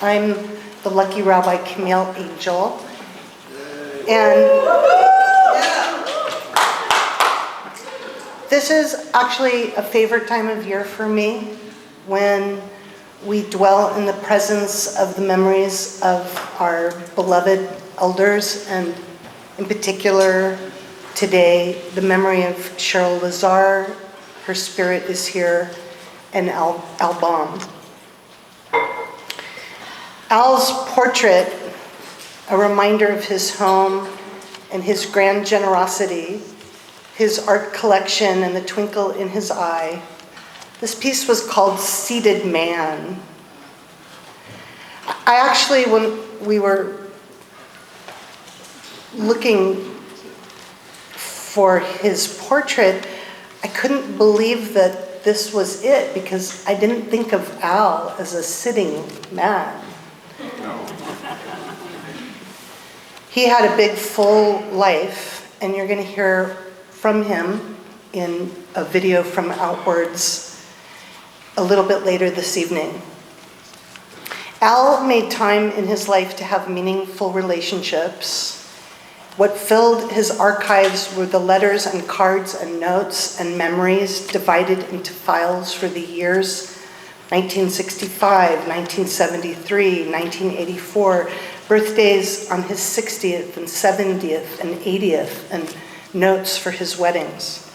I'm the lucky Rabbi Camille Angel, and this is actually a favorite time of year for me, when we dwell in the presence of the memories of our beloved elders, and in particular today, the memory of Cheryl Lazar. Her spirit is here, and Al Baum. Al's portrait, a reminder of his home and his grand generosity, his art collection and the twinkle in his eye. This piece was called Seated Man. I actually, when we were looking for his portrait, I couldn't believe that this was it, because I didn't think of Al as a sitting man. He had a big, full life, and you're going to hear from him in a video from Outwards a little bit later this evening. Al made time in his life to have meaningful relationships. What filled his archives were the letters and cards and notes and memories divided into files for the years 1965, 1973, 1984, birthdays on his 60th and 70th and 80th, and notes for his weddings.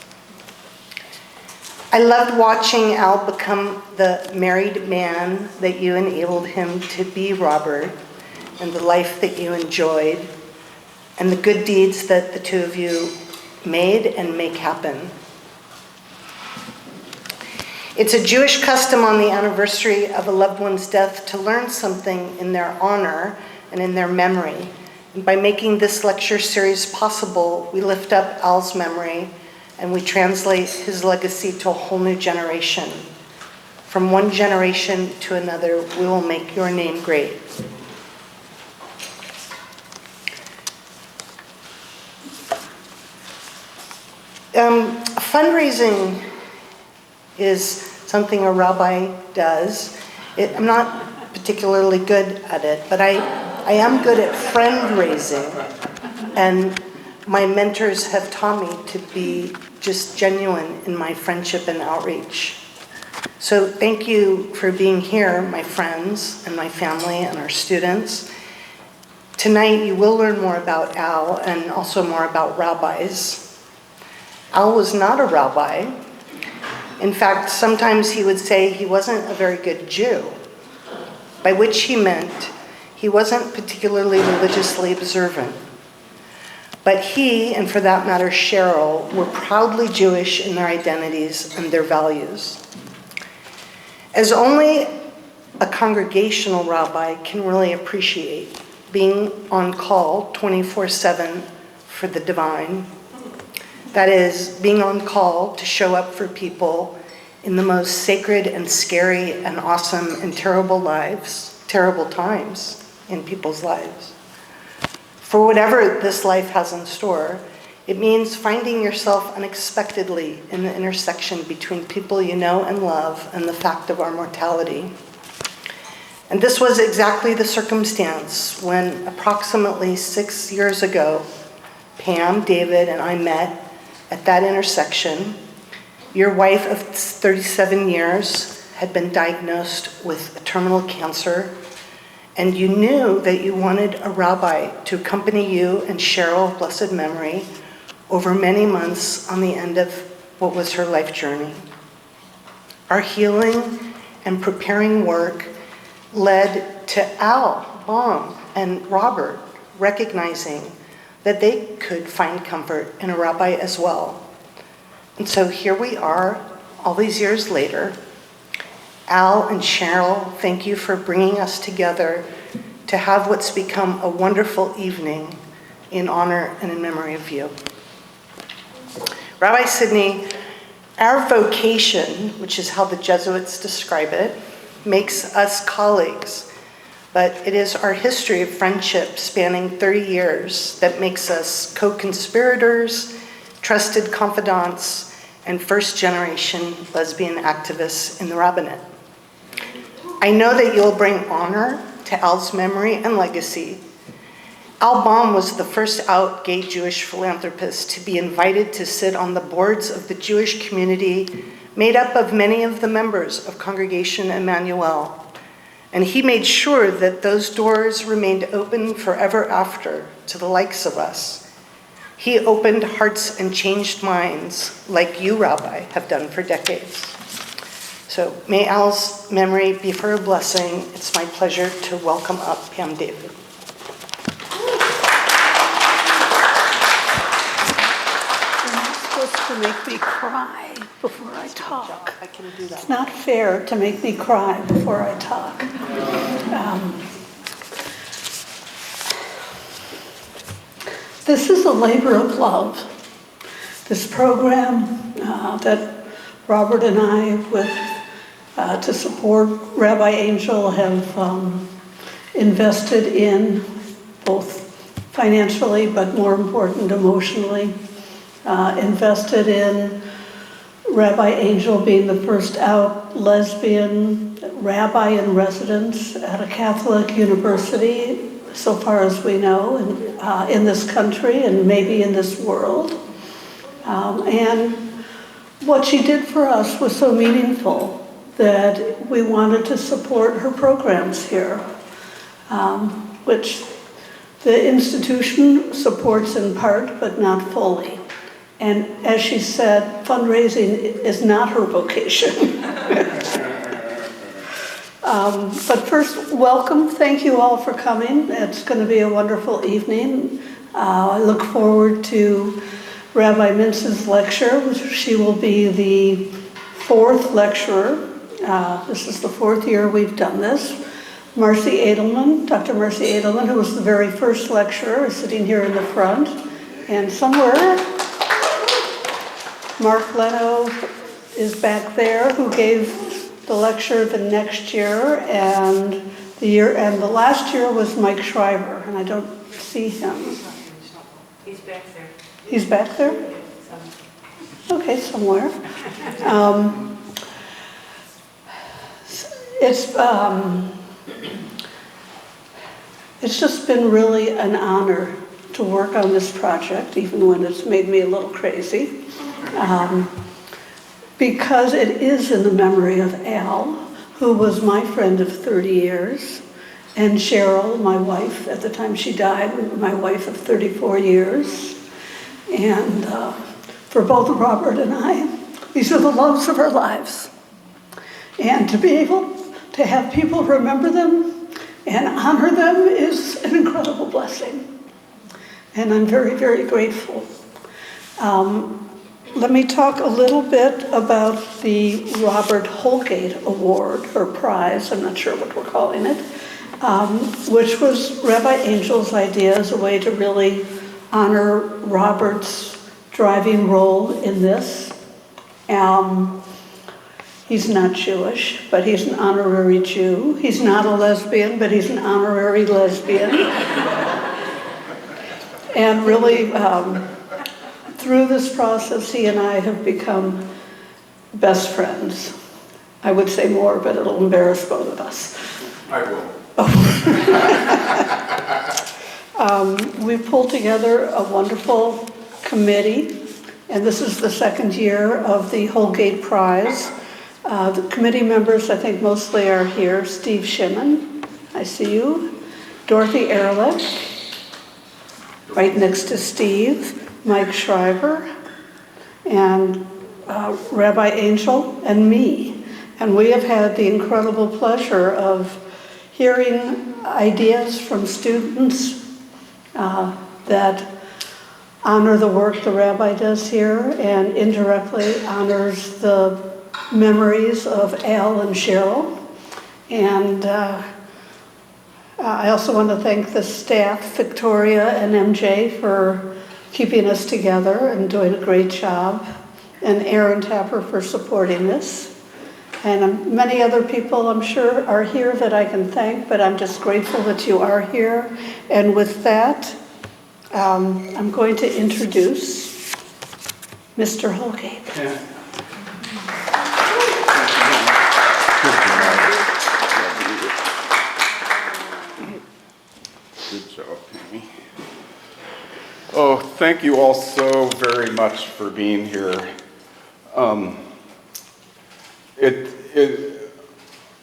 I loved watching Al become the married man that you enabled him to be, Robert, and the life that you enjoyed, and the good deeds that the two of you made and make happen. It's a Jewish custom on the anniversary of a loved one's death to learn something in their honor and in their memory. And by making this lecture series possible, we lift up Al's memory and we translate his legacy to a whole new generation. From one generation to another, we will make your name great. Fundraising is something a rabbi does. I'm not particularly good at it, but I am good at friend raising, and my mentors have taught me to be just genuine in my friendship and outreach. So thank you for being here, my friends and my family and our students. Tonight you will learn more about Al and also more about rabbis. Al was not a rabbi. In fact, sometimes he would say he wasn't a very good Jew, by which he meant he wasn't particularly religiously observant. But he, and for that matter Cheryl, were proudly Jewish in their identities and their values. As only a congregational rabbi can really appreciate, being on call 24/7 for the divine. That is, being on call to show up for people in the most sacred and scary and awesome and terrible times in people's lives. For whatever this life has in store, it means finding yourself unexpectedly in the intersection between people you know and love and the fact of our mortality. And this was exactly the circumstance when approximately 6 years ago, Pam, David, and I met at that intersection. Your wife of 37 years had been diagnosed with terminal cancer, and you knew that you wanted a rabbi to accompany you and Cheryl, blessed memory, over many months on the end of what was her life journey. Our healing and preparing work led to Al, Baum, and Robert recognizing that they could find comfort in a rabbi as well. And so here we are, all these years later. Al and Cheryl, thank you for bringing us together to have what's become a wonderful evening in honor and in memory of you. Rabbi Sidney, our vocation, which is how the Jesuits describe it, makes us colleagues. But it is our history of friendship spanning 30 years that makes us co-conspirators, trusted confidants, and first-generation lesbian activists in the Rabbinic. I know that you'll bring honor to Al's memory and legacy. Al Baum was the first out gay Jewish philanthropist to be invited to sit on the boards of the Jewish community made up of many of the members of Congregation Emmanuel. And he made sure that those doors remained open forever after to the likes of us. He opened hearts and changed minds like you, Rabbi, have done for decades. So may Al's memory be for a blessing. It's my pleasure to welcome up Pam David. To make me cry before I talk. I can do that. It's not fair to make me cry before I talk. This is a labor of love. This program that Robert and I, to support Rabbi Angel, have invested in, both financially but more important, emotionally. Invested in Rabbi Angel being the first out lesbian rabbi in residence at a Catholic university, so far as we know, in this country and maybe in this world. And what she did for us was so meaningful that we wanted to support her programs here, which the institution supports in part, but not fully. And as she said, fundraising is not her vocation. But first, welcome. Thank you all for coming. It's going to be a wonderful evening. I look forward to Rabbi Mintz's lecture. She will be the fourth lecturer. This is the fourth year we've done this. Marcy Edelman, Dr. Marcy Edelman, who was the very first lecturer, is sitting here in the front. And somewhere, Mark Leno is back there, who gave the lecture the next year, and the last year was Mike Schreiber, and I don't see him. He's back there. He's back there? Okay, somewhere. It's just been really an honor to work on this project, even when it's made me a little crazy. Because it is in the memory of Al, who was my friend of 30 years, and Cheryl, my wife, at the time she died, my wife of 34 years. And for both Robert and I, these are the loves of our lives. And to be able to have people remember them and honor them is an incredible blessing. And I'm very, very grateful. Let me talk a little bit about the Robert Holgate Award, or prize, I'm not sure what we're calling it, which was Rabbi Angel's idea as a way to really honor Robert's driving role in this. He's not Jewish, but he's an honorary Jew. He's not a lesbian, but he's an honorary lesbian. And really, through this process, he and I have become best friends. I would say more, but it'll embarrass both of us. I will. We pulled together a wonderful committee, and this is the second year of the Holgate Prize. The committee members, I think, mostly are here. Steve Shimon, I see you. Dorothy Ehrlich, right next to Steve. Mike Schreiber, and Rabbi Angel, and me. And we have had the incredible pleasure of hearing ideas from students that honor the work the rabbi does here and indirectly honors the memories of Al and Cheryl. And I also want to thank the staff, Victoria and MJ, for keeping us together and doing a great job, and Aaron Tapper for supporting this. And many other people, I'm sure, are here that I can thank, but I'm just grateful that you are here. And with that, I'm going to introduce Mr. Holgate. Yeah. Oh, thank you all so very much for being here.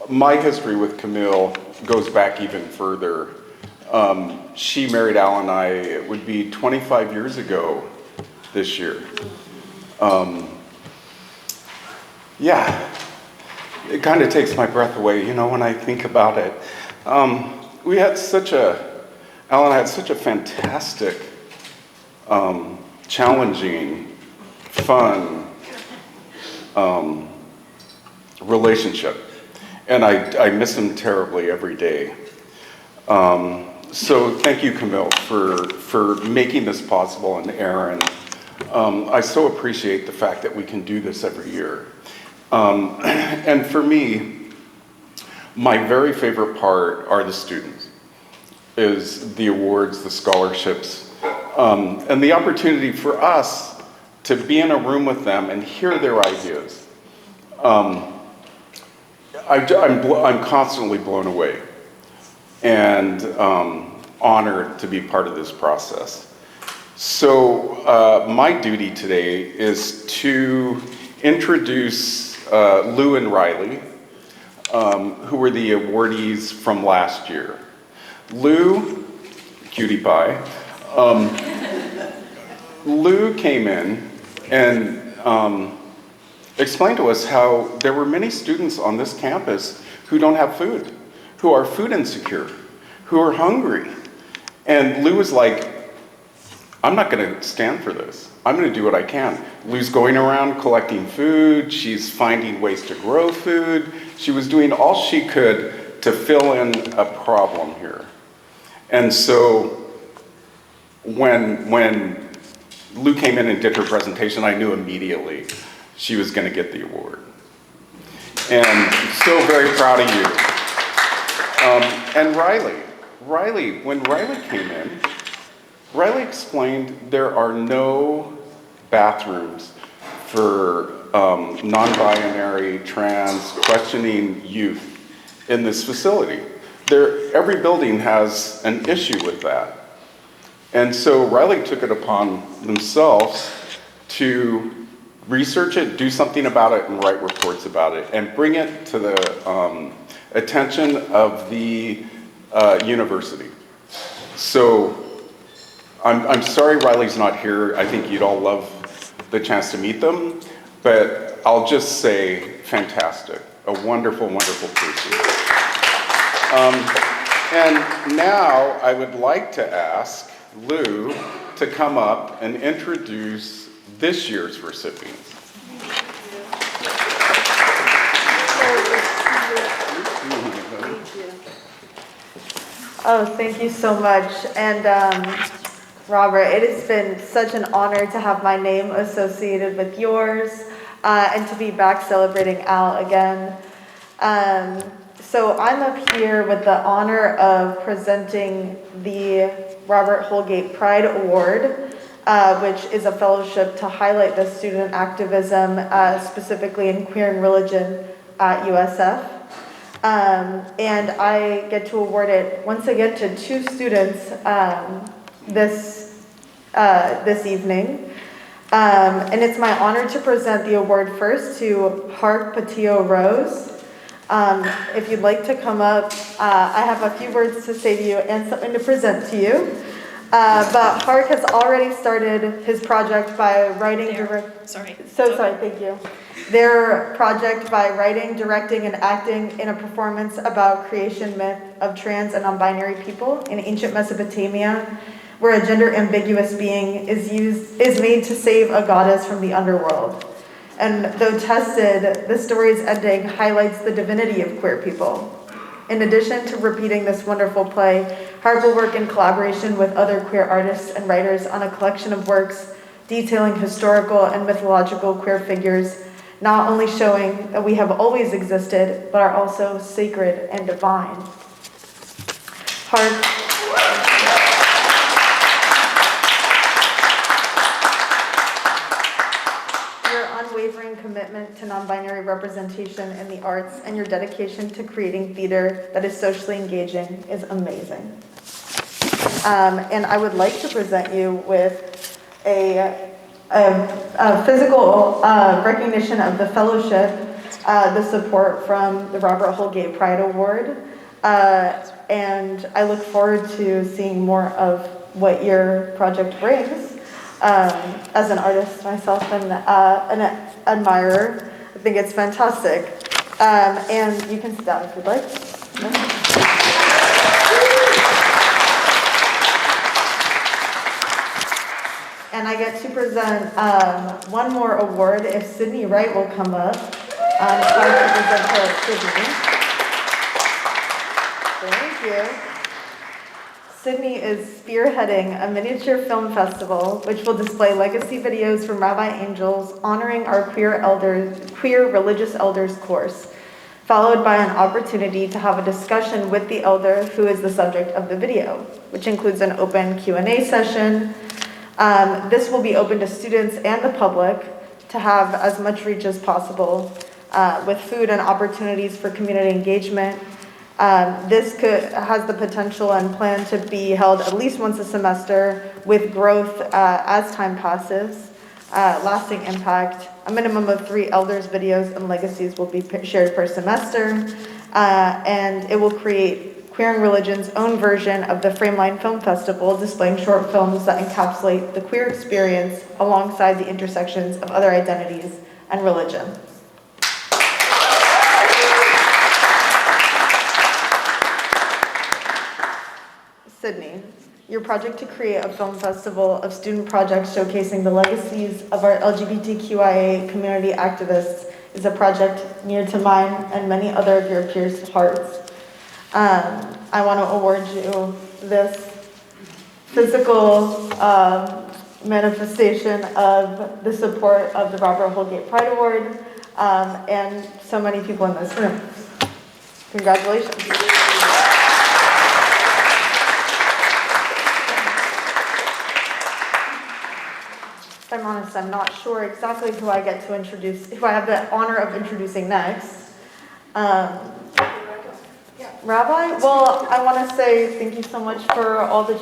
My history with Camille goes back even further. She married Al and I, it would be 25 years ago this year. Yeah, it kind of takes my breath away, when I think about it. Al and I had such a fantastic, challenging, fun relationship. And I miss him terribly every day. So thank you, Camille, for making this possible, and Aaron. I so appreciate the fact that we can do this every year. And for me, my very favorite part are the students, is the awards, the scholarships, and the opportunity for us to be in a room with them and hear their ideas. I'm constantly blown away and honored to be part of this process. So my duty today is to introduce Lou and Riley, who were the awardees from last year. Lou, cutie pie, Lou came in and explained to us how there were many students on this campus who don't have food, who are food insecure, who are hungry. And Lou was like, I'm not gonna stand for this. I'm gonna do what I can. Lou's going around collecting food. She's finding ways to grow food. She was doing all she could to fill in a problem here. And so when Lou came in and did her presentation, I knew immediately she was gonna get the award. And so very proud of you. And Riley, when Riley came in, Riley explained there are no bathrooms for non-binary, trans, questioning youth in this facility. Every building has an issue with that. And so Riley took it upon themselves to research it, do something about it, and write reports about it, and bring it to the attention of the university. So I'm sorry Riley's not here. I think you'd all love the chance to meet them, but I'll just say fantastic, a wonderful, wonderful person. And now I would like to ask Lou to come up and introduce this year's recipients. Oh, thank you so much. And Robert, it has been such an honor to have my name associated with yours and to be back celebrating Al again. So I'm up here with the honor of presenting the Robert Holgate Pride Award, which is a fellowship to highlight the student activism, specifically in queer and religion at USF. And I get to award it once again to 2 students this evening. And it's my honor to present the award first to Hark Patillo Rose. If you'd like to come up, I have a few words to say to you and something to present to you. But Hark has already started his project by writing, thank you. Their project by writing, directing, and acting in a performance about creation myth of trans and non-binary people in ancient Mesopotamia, where a gender-ambiguous being is made to save a goddess from the underworld. And though tested, the story's ending highlights the divinity of queer people. In addition to repeating this wonderful play, Hark will work in collaboration with other queer artists and writers on a collection of works detailing historical and mythological queer figures, not only showing that we have always existed, but are also sacred and divine. Hark. Unwavering commitment to non-binary representation in the arts and your dedication to creating theater that is socially engaging is amazing. And I would like to present you with a physical recognition of the fellowship, the support from the Robert Holgate Pride Award. And I look forward to seeing more of what your project brings. As an artist myself and an admirer, I think it's fantastic. And you can sit down if you'd like. And I get to present one more award if Sydney Wright will come up. I'd like to present her Sydney. Thank you. Sydney is spearheading a miniature film festival which will display legacy videos from Rabbi Angels honoring our queer religious elders course, followed by an opportunity to have a discussion with the elder who is the subject of the video, which includes an open Q&A session. This will be open to students and the public to have as much reach as possible with food and opportunities for community engagement. This has the potential and plan to be held at least once a semester with growth as time passes, lasting impact. A minimum of 3 elders videos and legacies will be shared per semester, and it will create Queer and Religion's own version of the Frameline Film Festival, displaying short films that encapsulate the queer experience alongside the intersections of other identities and religion. Sydney, your project to create a film festival of student projects showcasing the legacies of our LGBTQIA community activists is a project near to mine and many other of your peers' hearts. I want to award you this physical manifestation of the support of the Robert Holgate Pride Award and so many people in this room. Congratulations. If I'm honest, I'm not sure exactly who I get to introduce, who I have the honor of introducing next. Rabbi, well, I want to say thank you so much for all the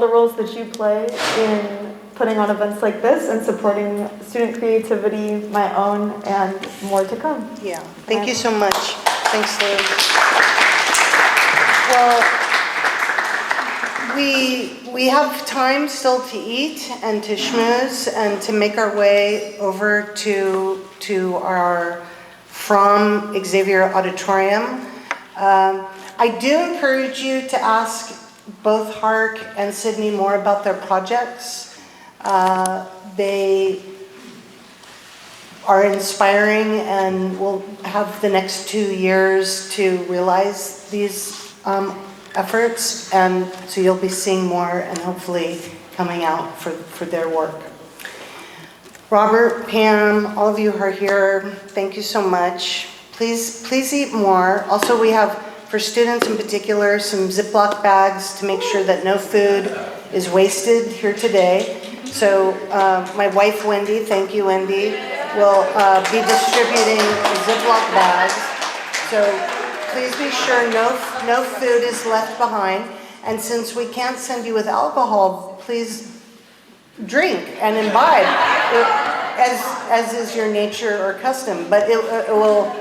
roles that you play in putting on events like this and supporting student creativity, my own, and more to come. Yeah, thank you so much. Thanks, Liz. Well, we have time still to eat and to schmooze and to make our way over to our Fromm Xavier auditorium. I do encourage you to ask both Hark and Sydney more about their projects. They are inspiring and will have the next 2 years to realize these efforts, and so you'll be seeing more and hopefully coming out for their work. Robert, Pam, all of you who are here, thank you so much. Please eat more. Also, we have, for students in particular, some Ziploc bags to make sure that no food is wasted here today. So my wife, Wendy, thank you, Wendy, will be distributing Ziploc bags. So please be sure no food is left behind. And since we can't send you with alcohol, please drink and imbibe, as is your nature or custom. But it will,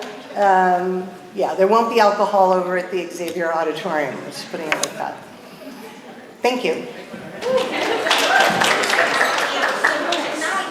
there won't be alcohol over at the Xavier Auditorium. Just putting it like that. Thank you.